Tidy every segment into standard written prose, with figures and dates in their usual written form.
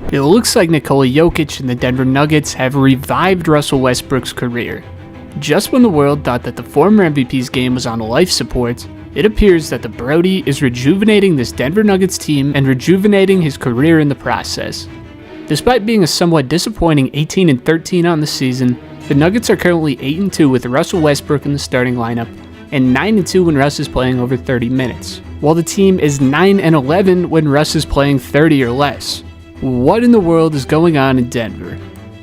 It looks like Nikola Jokić and the Denver Nuggets have revived Russell Westbrook's career. Just when the world thought that the former MVP's game was on life support, it appears that the Brody is rejuvenating this Denver Nuggets team and rejuvenating his career in the process. Despite being a somewhat disappointing 18-13 on the season, the Nuggets are currently 8-2 with Russell Westbrook in the starting lineup, and 9-2 when Russ is playing over 30 minutes, while the team is 9-11 when Russ is playing 30 or less. What in the world is going on in Denver?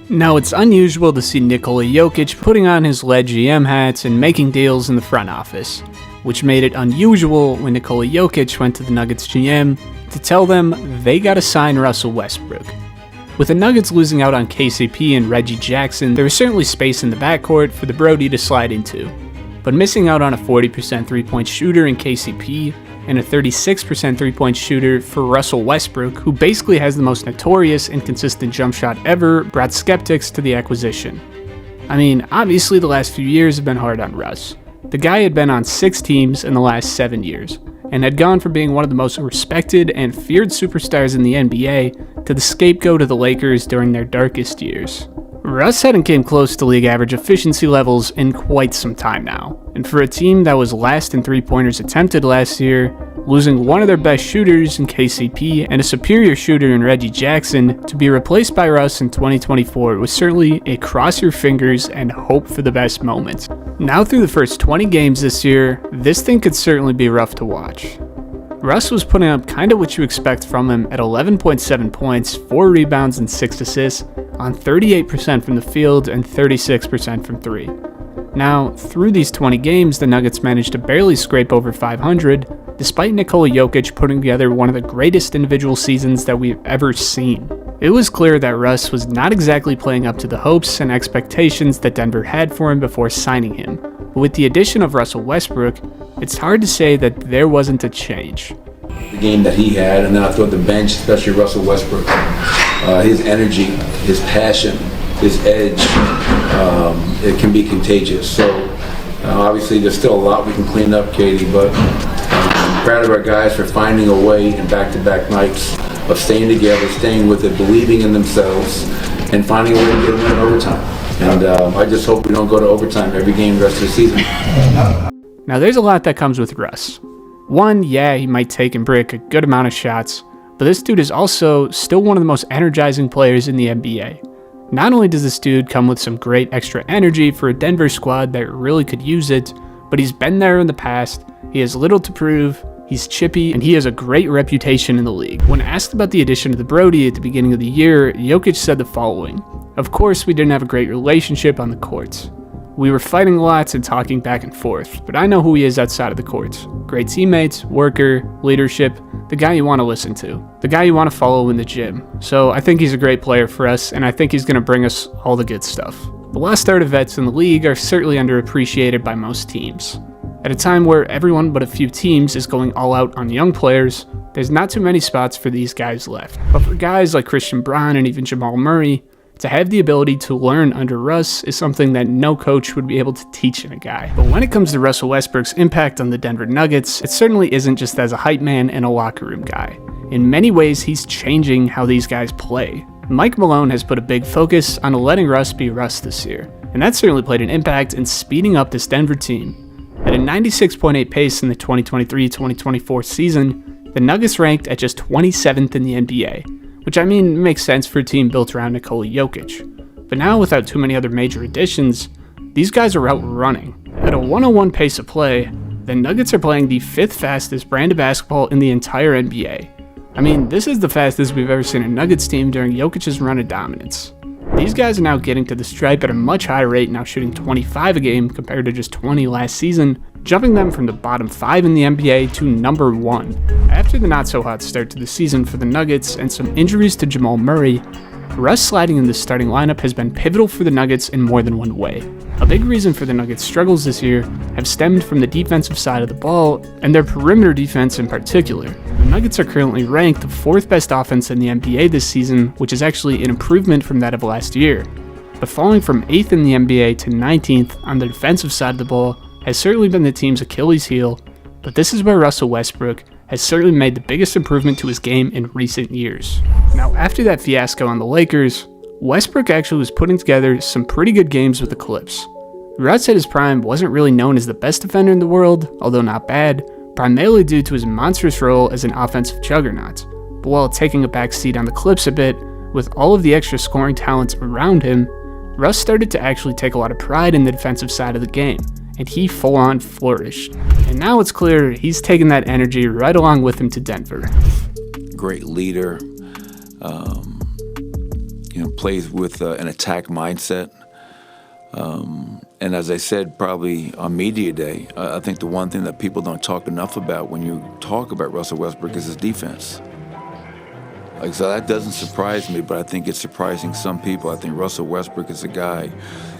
Now, it's unusual to see Nikola Jokić putting on his lead GM hats and making deals in the front office, which made it unusual when Nikola Jokić went to the Nuggets GM to tell them they gotta sign Russell Westbrook. With the Nuggets losing out on KCP and Reggie Jackson, there was certainly space in the backcourt for the Brody to slide into, but missing out on a 40% three-point shooter in KCP and a 36% three-point shooter for Russell Westbrook, who basically has the most notorious inconsistent jump shot ever, brought skeptics to the acquisition. I mean, obviously the last few years have been hard on Russ. The guy had been on 6 teams in the last 7 years, and had gone from being one of the most respected and feared superstars in the NBA to the scapegoat of the Lakers during their darkest years. Russ hadn't came close to league average efficiency levels in quite some time now, and for a team that was last in three-pointers attempted last year, losing one of their best shooters in KCP and a superior shooter in Reggie Jackson to be replaced by Russ in 2024 was certainly a cross your fingers and hope for the best moment. Now through the first 20 games this year, this thing could certainly be rough to watch. Russ was putting up kinda what you expect from him at 11.7 points, 4 rebounds and 6 assists on 38% from the field and 36% from 3. Now, through these 20 games, the Nuggets managed to barely scrape over 500, despite Nikola Jokić putting together one of the greatest individual seasons that we've ever seen. It was clear that Russ was not exactly playing up to the hopes and expectations that Denver had for him before signing him, but with the addition of Russell Westbrook, it's hard to say that there wasn't a change. The game that he had, and then I thought the bench, especially Russell Westbrook, his energy, his passion, his edge, it can be contagious. So obviously there's still a lot we can clean up, Katie, but I'm proud of our guys for finding a way in back-to-back nights of staying together, staying with it, believing in themselves, and finding a way to get a win in overtime. And I just hope we don't go to overtime every game the rest of the season. Now there's a lot that comes with Russ. One, yeah, he might take and break a good amount of shots, but this dude is also still one of the most energizing players in the NBA. Not only does this dude come with some great extra energy for a Denver squad that really could use it, but he's been there in the past, he has little to prove, he's chippy, and he has a great reputation in the league. When asked about the addition of the Brody at the beginning of the year, Jokić said the following: "Of course we didn't have a great relationship on the courts. We were fighting lots and talking back and forth, but I know who he is outside of the courts. Great teammates, worker, leadership, the guy you want to listen to, the guy you want to follow in the gym. So I think he's a great player for us, and I think he's going to bring us all the good stuff." The last third of vets in the league are certainly underappreciated by most teams. At a time where everyone but a few teams is going all out on young players, there's not too many spots for these guys left. But for guys like Christian Braun and even Jamal Murray, to have the ability to learn under Russ is something that no coach would be able to teach in a guy. But when it comes to Russell Westbrook's impact on the Denver Nuggets, it certainly isn't just as a hype man and a locker room guy. In many ways, he's changing how these guys play. Mike Malone has put a big focus on letting Russ be Russ this year, and that certainly played an impact in speeding up this Denver team. At a 96.8 pace in the 2023-2024 season, the Nuggets ranked at just 27th in the NBA, which I mean makes sense for a team built around Nikola Jokić. But now without too many other major additions, these guys are outrunning. At a 101 pace of play, the Nuggets are playing the 5th fastest brand of basketball in the entire NBA. I mean, this is the fastest we've ever seen a Nuggets team during Jokic's run of dominance. These guys are now getting to the stripe at a much higher rate, now shooting 25 a game compared to just 20 last season, jumping them from the bottom 5 in the NBA to number 1. After the not-so-hot start to the season for the Nuggets and some injuries to Jamal Murray, Russ sliding in the starting lineup has been pivotal for the Nuggets in more than one way. A big reason for the Nuggets' struggles this year have stemmed from the defensive side of the ball, and their perimeter defense in particular. The Nuggets are currently ranked the 4th best offense in the NBA this season, which is actually an improvement from that of last year. But falling from 8th in the NBA to 19th on the defensive side of the ball has certainly been the team's Achilles heel, but this is where Russell Westbrook has certainly made the biggest improvement to his game in recent years. Now, after that fiasco on the Lakers, Westbrook actually was putting together some pretty good games with the Clips. Russ at his prime wasn't really known as the best defender in the world, although not bad, primarily due to his monstrous role as an offensive juggernaut. But while taking a backseat on the Clips a bit, with all of the extra scoring talents around him, Russ started to actually take a lot of pride in the defensive side of the game, and he full-on flourished. And now it's clear he's taken that energy right along with him to Denver. Great leader, plays with an attack mindset. And as I said, probably on media day, I think the one thing that people don't talk enough about when you talk about Russell Westbrook is his defense. So that doesn't surprise me, but I think it's surprising some people. I think Russell Westbrook is a guy,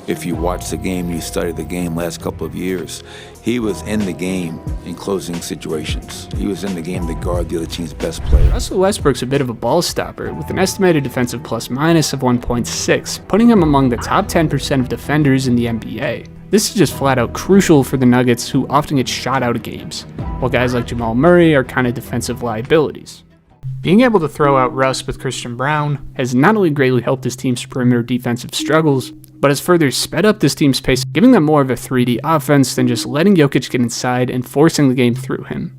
if you watch the game, you study the game last couple of years, he was in the game in closing situations. He was in the game to guard the other team's best player. Russell Westbrook's a bit of a ball stopper, with an estimated defensive plus-minus of 1.6, putting him among the top 10% of defenders in the NBA. This is just flat out crucial for the Nuggets, who often get shot out of games, while guys like Jamal Murray are kind of defensive liabilities. Being able to throw out Russ with Christian Braun has not only greatly helped his team's perimeter defensive struggles, but has further sped up this team's pace, giving them more of a 3D offense than just letting Jokic get inside and forcing the game through him.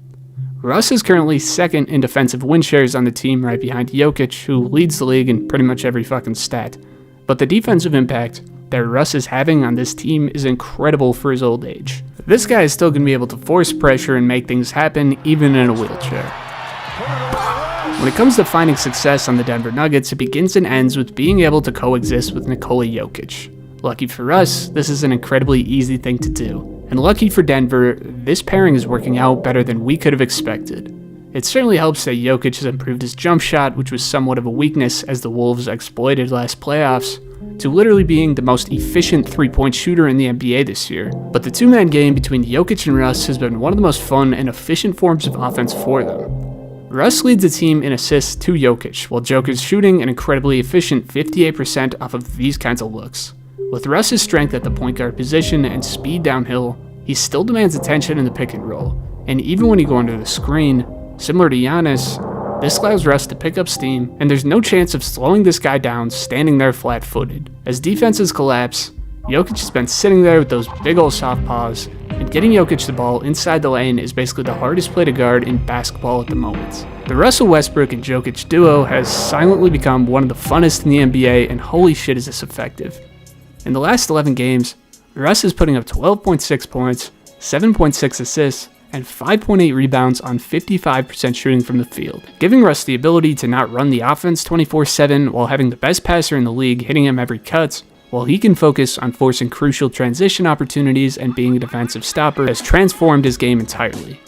Russ is currently second in defensive win shares on the team, right behind Jokic, who leads the league in pretty much every fucking stat. But the defensive impact that Russ is having on this team is incredible for his old age. This guy is still going to be able to force pressure and make things happen even in a wheelchair. When it comes to finding success on the Denver Nuggets, it begins and ends with being able to coexist with Nikola Jokić. Lucky for us, this is an incredibly easy thing to do. And lucky for Denver, this pairing is working out better than we could have expected. It certainly helps that Jokic has improved his jump shot, which was somewhat of a weakness as the Wolves exploited last playoffs, to literally being the most efficient three-point shooter in the NBA this year. But the two-man game between Jokic and Russ has been one of the most fun and efficient forms of offense for them. Russ leads the team in assists to Jokic, while Jokic is shooting an incredibly efficient 58% off of these kinds of looks. With Russ's strength at the point guard position and speed downhill, he still demands attention in the pick and roll, and even when you go under the screen, similar to Giannis, this allows Russ to pick up steam, and there's no chance of slowing this guy down standing there flat-footed. As defenses collapse, Jokic has been sitting there with those big ol' soft paws, and getting Jokic the ball inside the lane is basically the hardest play to guard in basketball at the moment. The Russell Westbrook and Jokic duo has silently become one of the funnest in the NBA, and holy shit is this effective. In the last 11 games, Russ is putting up 12.6 points, 7.6 assists, and 5.8 rebounds on 55% shooting from the field, giving Russ the ability to not run the offense 24/7 while having the best passer in the league hitting him every cut, while he can focus on forcing crucial transition opportunities and being a defensive stopper has transformed his game entirely.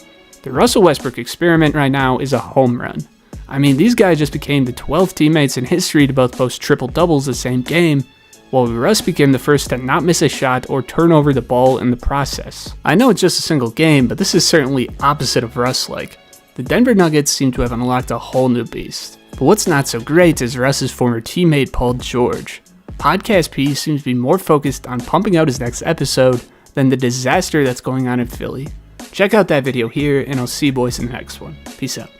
The Russell Westbrook experiment right now is a home run. I mean, these guys just became the 12th teammates in history to both post triple-doubles the same game, while Russ became the first to not miss a shot or turn over the ball in the process. I know it's just a single game, but this is certainly opposite of Russ-like. The Denver Nuggets seem to have unlocked a whole new beast. But what's not so great is Russ's former teammate Paul George. Podcast P seems to be more focused on pumping out his next episode than the disaster that's going on in Philly. Check out that video here, and I'll see you boys in the next one. Peace out.